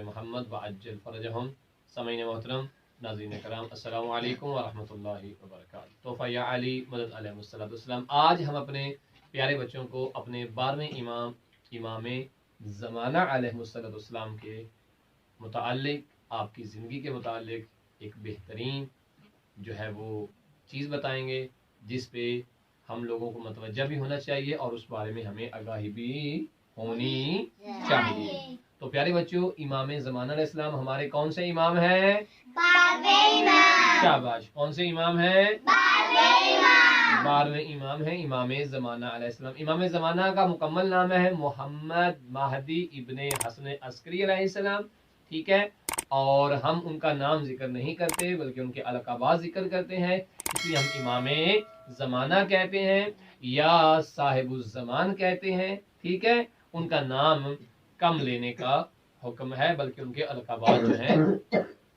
मोहम्मद वअज्जल फरजहुम। सामीन मोहतरम, नाज़रीन कराम, अस्सलामु अलैकुम व रहमतुल्लाहि व बरकातहू। तोहफ़ा या अली मदद अलैहिस्सलाम। आज हम अपने प्यारे बच्चों को अपने 12वें इमाम ज़माना अलैहिस्सलाम के मुताल्लिक, आपकी ज़िंदगी के मुताल्लिक एक बेहतरीन जो है वो चीज़ बताएंगे, जिस पे हम लोगों को मतवज्जा भी होना चाहिए और उस बारे में हमें आगाही भी होनी चाहिए। तो प्यारे बच्चों, इमाम ज़माना अलैहिस्सलाम हमारे कौन से इमाम हैं? 12वें इमाम। शाबाश। कौन से इमाम हैं? 12वें इमाम हैं इमाम ज़माना अलैहिस्सलाम। इमाम ज़माना का मुकम्मल नाम है मोहम्मद महदी इब्ने हसन अस्करी अलैहिस्सलाम। ठीक है, और हम उनका नाम जिक्र नहीं करते बल्कि उनके अलक़ाबात जिक्र करते हैं, इसलिए हम इमाम ज़माना कहते हैं या साहिबुज़ ज़मान कहते हैं। ठीक है, उनका नाम कम लेने का हुक्म है, बल्कि उनके अलक़ाबात जो हैं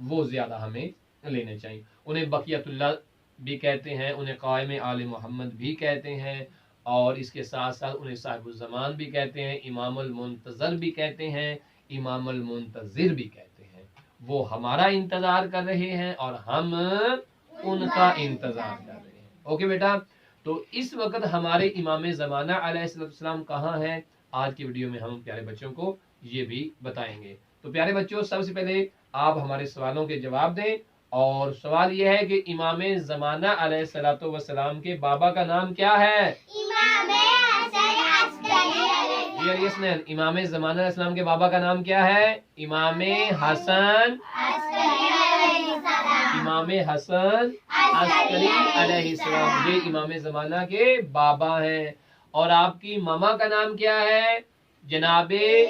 वो ज़्यादा हमें लेने चाहिए। उन्हें बक़ियतुल्लाह भी कहते हैं, उन्हें क़ाइम आले मोहम्मद भी कहते हैं, और इसके साथ साथ उन्हें साहिबुज़ ज़मान भी कहते हैं, इमामुल मुंतज़र भी कहते हैं, इमामुल मुंतज़िर भी कहते हैं। वो हमारा इंतज़ार कर रहे हैं और हम उनका इंतज़ार कर रहे हैं। ओके बेटा, तो इस वक्त हमारे इमाम ज़माना अलैहिस्सलाम कहाँ हैं? आज की वीडियो में हम प्यारे बच्चों को ये भी बताएंगे। तो प्यारे बच्चों, सबसे पहले आप हमारे सवालों के जवाब दें, और सवाल ये है कि इमाम ज़माना अलैहिस्सलातु वस्सलाम के बाबा का नाम क्या है? इमाम हसन अस्करी। इमाम ज़माना अलैहिस्सलाम के बाबा का नाम क्या है? इमाम हसन अस्करी अलैहिस्सलाम। ये इमाम ज़माना के बाबा हैं। और आपकी मामा का नाम क्या है? जनाबे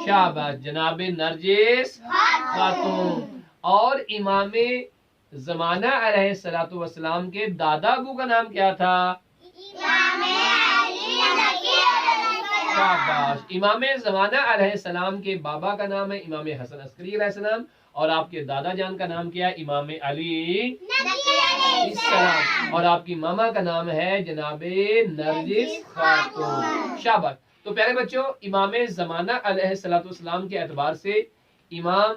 शाबाश, जनाबे नरजिस खातून। और इमाम ज़माना अलैहिस्सलातु वस्सलाम के दादा अबू का नाम क्या था? शाबाश। इमाम ज़माना अलैहिस्सलाम के बाबा का नाम है इमाम हसन अस्करी अलैहिस्सलाम, और आपके दादा जान का नाम क्या है? इमाम अली सलाम। और आपकी मामा का नाम है जनाबे नरजिस खातून। शाबाश। तो प्यारे बच्चों, इमाम ज़माना अलैहिस्सलातु वस्सलाम के एतबार से इमाम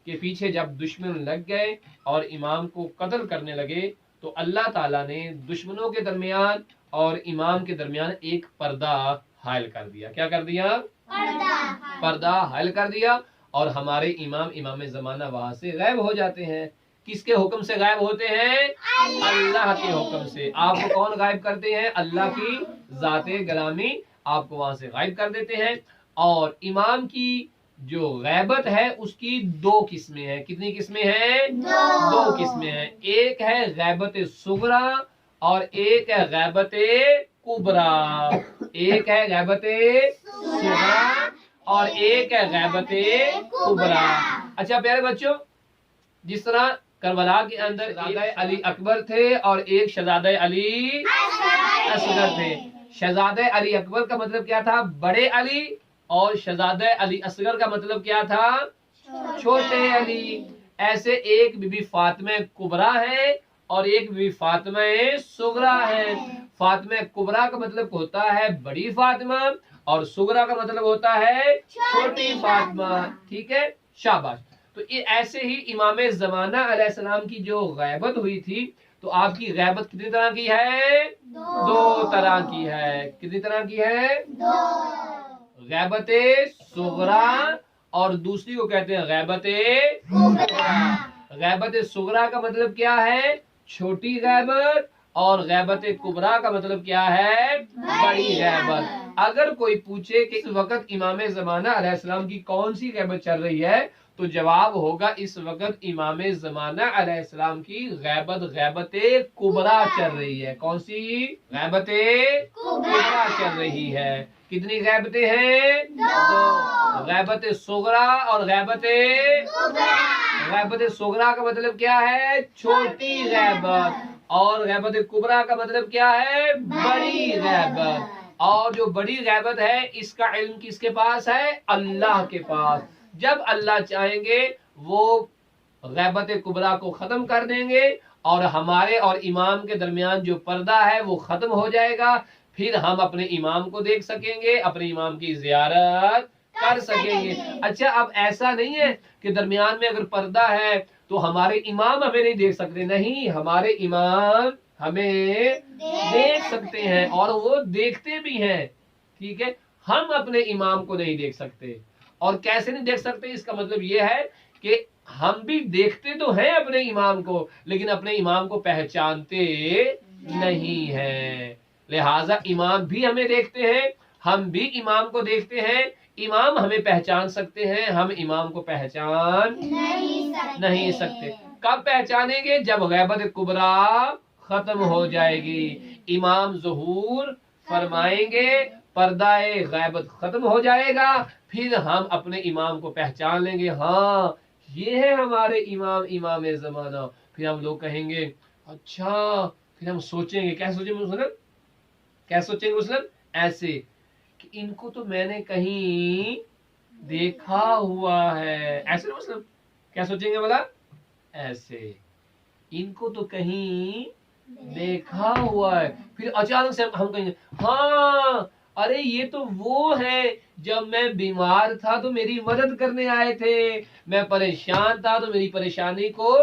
के पीछे जब दुश्मन लग गए और इमाम को कत्ल करने लगे, तो अल्लाह ताला ने दुश्मनों के दरमियान और इमाम के दरमियान एक पर्दा हायल कर दिया। क्या कर दिया? पर्दा हायल कर दिया, और हमारे इमाम ज़माना वहां से गायब हो जाते हैं। किसके हुक्म से गायब होते हैं? अल्लाह के हुक्म से। आपको कौन गायब करते हैं? अल्लाह की ज़ाते गरामी आपको वहां से गायब कर देते हैं। और इमाम की जो गैबत है उसकी दो किस्में हैं। कितनी किस्में हैं? दो किस्में हैं। एक है गैबत सुगरा और एक है गैबत कुबरा। एक है गैबत सुगरा और एक है गैबत कुबरा। अच्छा प्यारे बच्चों, जिस तरह करबला के अंदर शहजादा अली अकबर थे और एक शहजादा अली असगर थे। शहजादा अली अकबर का मतलब क्या था? बड़े अली। और शहजादा अली असगर का मतलब क्या था? छोटे अली। ऐसे एक बीबी फातिमा कुबरा है और एक बीबी फातिमा सुगरा है। फातिमा कुबरा का मतलब होता है बड़ी फातिमा, और सुगरा का मतलब होता है छोटी फातिमा। ठीक है, शाबाश। तो ये ऐसे ही इमाम ज़माना अलैहिस्सलाम की जो गैबत हुई थी, तो आपकी गैबत कितनी तरह की है? दो तरह की है। कितनी तरह की है? गैबत सुगरा और दूसरी को कहते हैं गैबत कुबरा। गैबत सुगरा का मतलब क्या है? छोटी गैबत, और गैबत कुबरा का मतलब क्या है? बड़ी गैबत। अगर कोई पूछे कि इस वक्त इमाम ज़माना अलैहिस्सलाम की कौन सी गैबत चल रही है, तो जवाब होगा इस वक्त इमाम ज़माना अलैहिस्सलाम की गैबत कुबरा चल रही है। कौन सी? गैबत कुबरा चल रही है। कितनी गैबतें हैं? दो। गैबत सुगरा और गैबत कुबरा। गैबत सुगरा का मतलब क्या है? छोटी गैबत, और गैबत कुबरा का मतलब क्या है? बड़ी गैबत। اور جو بڑی غیبت ہے اس کا علم کس کے پاس ہے؟ اللہ کے پاس. جب اللہ چاہیں گے وہ غیبت کبریٰ کو ختم کر دیں گے اور ہمارے اور امام کے درمیان جو پردہ ہے وہ ختم ہو جائے گا. پھر ہم اپنے امام کو دیکھ سکیں گے, اپنے امام کی زیارت کر سکیں گے. اچھا اب ایسا نہیں ہے کہ درمیان میں اگر پردہ ہے تو ہمارے امام ہمیں نہیں دیکھ سکتے. نہیں, ہمارے امام ہمیں دیکھ سکتے ہیں اور وہ دیکھتے بھی ہیں. ٹھیک ہے, ہم اپنے امام کو نہیں دیکھ سکتے. اور کیسے نہیں دیکھ سکتے؟ اس کا مطلب یہ ہے کہ ہم بھی دیکھتے تو ہیں اپنے امام کو, لیکن اپنے امام کو پہچانتے نہیں ہیں. لہذا امام بھی ہمیں دیکھتے ہیں, ہم بھی امام کو دیکھتے ہیں. امام ہمیں پہچان سکتے ہیں, ہم امام کو پہچان نہیں سکتے. کب پہچانیں گے؟ جب غیبت کبریٰ ختم ہو جائے گی, امام ظہور فرمائیں گے, پردہ غیبت ختم ہو جائے گا, پھر ہم اپنے امام کو پہچان لیں گے. ہاں یہ ہے ہمارے امام, امام زمانہ. پھر ہم لوگ کہیں گے اچھا, پھر ہم سوچیں گے. کیا سوچیں گے مسلم؟ کیا سوچیں گے مسلم؟ ایسے کہ ان کو تو میں نے کہیں دیکھا ہوا ہے. ایسے مسلم کیا سوچیں گے بولا؟ ایسے ان کو تو کہیں دیکھا ہوا ہے. پھر اچانک سے ہم کہیں گے ہاں ارے یہ تو وہ ہے جب میں بیمار تھا تو میری مدد کرنے آئے تھے, میں پریشان تھا تو میری پریشانی کو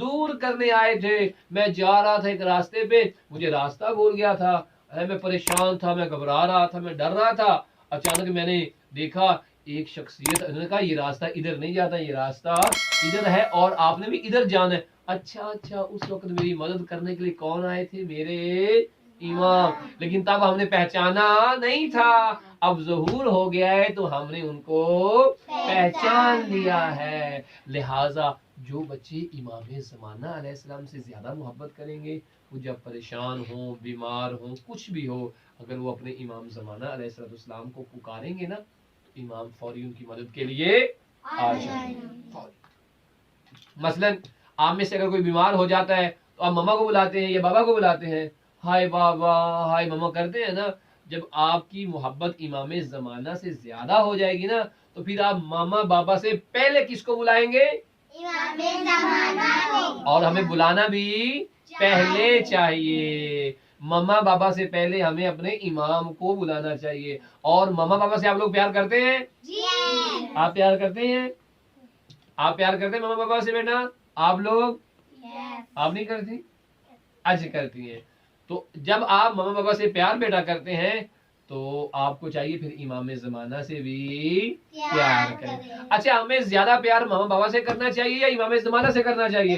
دور کرنے آئے تھے. میں جا رہا تھا ایک راستے پہ, مجھے راستہ بھول گیا تھا, میں پریشان تھا, میں گھبرا رہا تھا, میں ڈر رہا تھا. اچانک میں نے دیکھا ایک شخصیت, انہوں نے کہا یہ راستہ ادھر نہیں جاتا, یہ راستہ ادھر ہے اور آپ نے بھی ادھر جانا ہے. اچھا اس وقت میری مدد کرنے کے لیے کون آئے تھے؟ میرے امام. لیکن تب ہم نے پہچانا نہیں تھا, اب ظہور ہو گیا ہے تو ہم نے ان کو پہچان لیا ہے. لہٰذا جو بچے امام زمانہ علیہ السلام سے زیادہ محبت کریں گے, وہ جب پریشان ہوں, بیمار ہوں, کچھ بھی ہو, اگر وہ اپنے امام زمانہ علیہ السلام کو پکاریں گے نا تو امام فوری ان کی مدد کے لیے آ جائیں گے. مثلا آپ میں سے اگر کوئی بیمار ہو جاتا ہے تو آپ ماما کو بلاتے ہیں یا بابا کو بلاتے ہیں, ہائے بابا ہائے ماما کرتے ہیں نا. جب آپ کی محبت امام زمانہ سے زیادہ ہو جائے گی نا تو پھر آپ ماما بابا سے پہلے کس کو بلائیں گے؟ امام زمانہ. اور ہمیں بلانا بھی پہلے چاہیے. ماما بابا سے پہلے ہمیں اپنے امام کو بلانا چاہیے. اور ماما بابا سے آپ لوگ پیار کرتے ہیں؟ جی. آپ پیار کرتے ہیں؟ آپ پیار کرتے ہیں ماما بابا سے بیٹا؟ آپ لوگ آپ نہیں کرتی؟ اچھا کرتی ہیں. تو جب آپ ماما بابا سے پیار بیٹا کرتے ہیں تو آپ کو چاہیے پھر امام زمانہ سے بھی پیار کریں. اچھا ہمیں زیادہ پیار ماما بابا سے کرنا چاہیے یا امام زمانہ سے کرنا چاہیے؟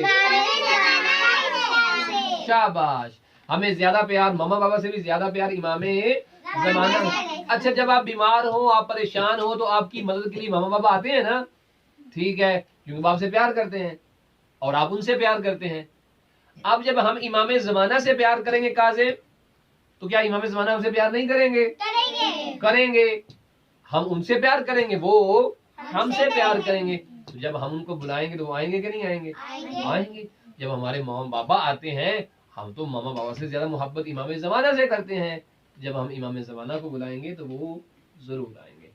شاباش, ہمیں زیادہ پیار ماما بابا سے بھی زیادہ پیار امام زمانہ. اچھا جب آپ بیمار ہو, آپ پریشان ہو تو آپ کی مدد کے لیے ماما بابا آتے ہیں نا, ٹھیک ہے, کیونکہ آپ سے پیار کرتے ہیں اور آپ ان سے پیار کرتے ہیں. اب جب ہم امام زمانہ سے پیار کریں گے کاظم, تو کیا امام زمانہ ہم سے پیار نہیں کریں گے؟ کریں گے. ہم ان سے پیار کریں گے, وہ ہم سے پیار کریں گے. تو جب ہم ان کو بلائیں گے تو وہ آئیں گے کہ نہیں آئیں گے؟ آئیں گے. جب ہمارے ماما بابا آتے ہیں, ہم تو ماما بابا سے زیادہ محبت امام زمانہ سے کرتے ہیں, جب ہم امام زمانہ کو بلائیں گے تو وہ ضرور آئیں گے.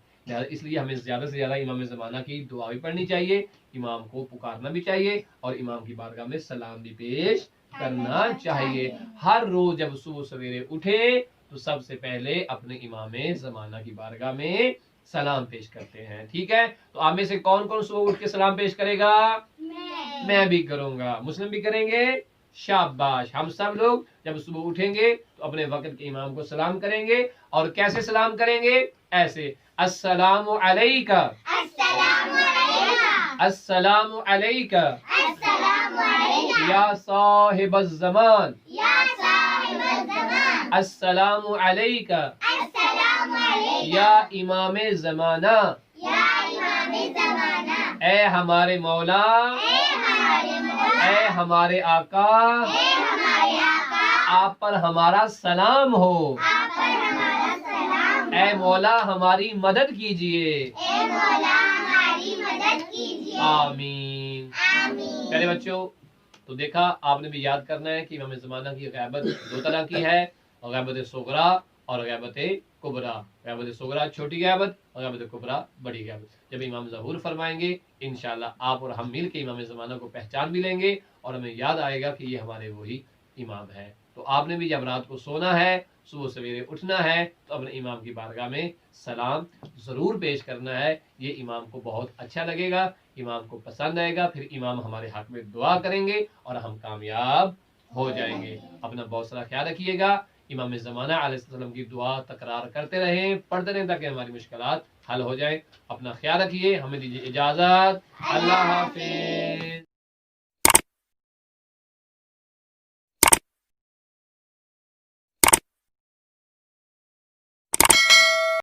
اس لیے ہمیں زیادہ سے زیادہ امام زمانہ کی دعا بھی پڑھنی چاہیے, امام کو پکارنا بھی چاہیے اور امام کی بارگاہ میں سلام بھی پیش کرنا چاہیے. ہر روز جب صبح سویرے اٹھے تو سب سے پہلے اپنے امام زمانہ کی بارگاہ میں سلام پیش کرتے ہیں. ٹھیک ہے, تو آپ میں سے کون کون صبح اٹھ کے سلام پیش کرے گا؟ میں بھی کروں گا, مسلم بھی کریں گے. شاباش. ہم سب لوگ جب صبح اٹھیں گے تو اپنے وقت کے امام کو سلام کریں گے. اور کیسے سلام کریں گے؟ ایسے, السلام علیکہ, السلام علیکہ یا صاحب الزمان, السلام علیکہ یا امام زمانہ, اے ہمارے مولا, اے ہمارے آقا, آپ پر ہمارا سلام ہو. اے مولا ہماری مدد کیجئے. آمین. پیارے بچوں, تو دیکھا آپ نے بھی یاد کرنا ہے کہ امام زمانہ کی غیبت دو طرح کی ہے, غیبت صغریٰ اور غیبت कुबरा, ग़ैबत सुगरा छोटी ग़ैबत और ग़ैबत कुबरा बड़ी ग़ैबत। जब इमाम ज़हूर फरमाएंगे इंशाअल्लाह आप और हम मिल के इमाम ज़माना को पहचान भी लेंगे और हमें याद आएगा कि ये हमारे वही इमाम है। तो आपने भी जब रात को सोना है, सुबह सवेरे उठना है, तो अपने इमाम की बारगाह में सलाम ज़रूर पेश करना है। ये इमाम को बहुत अच्छा लगेगा, इमाम को पसंद आएगा, फिर इमाम हमारे हक में दुआ करेंगे और हम कामयाब हो जाएंगे। अपना बहुत सारा ख्याल रखिएगा। इमाम ज़माना अलैहिस्सलाम की दुआ तकरार करते रहें, पढ़ते रहें ताकि हमारी मुश्किलात हल हो जाए। अपना ख्याल रखिए, हमें दीजिए इजाज़त। अल्लाह हाफ़िज़।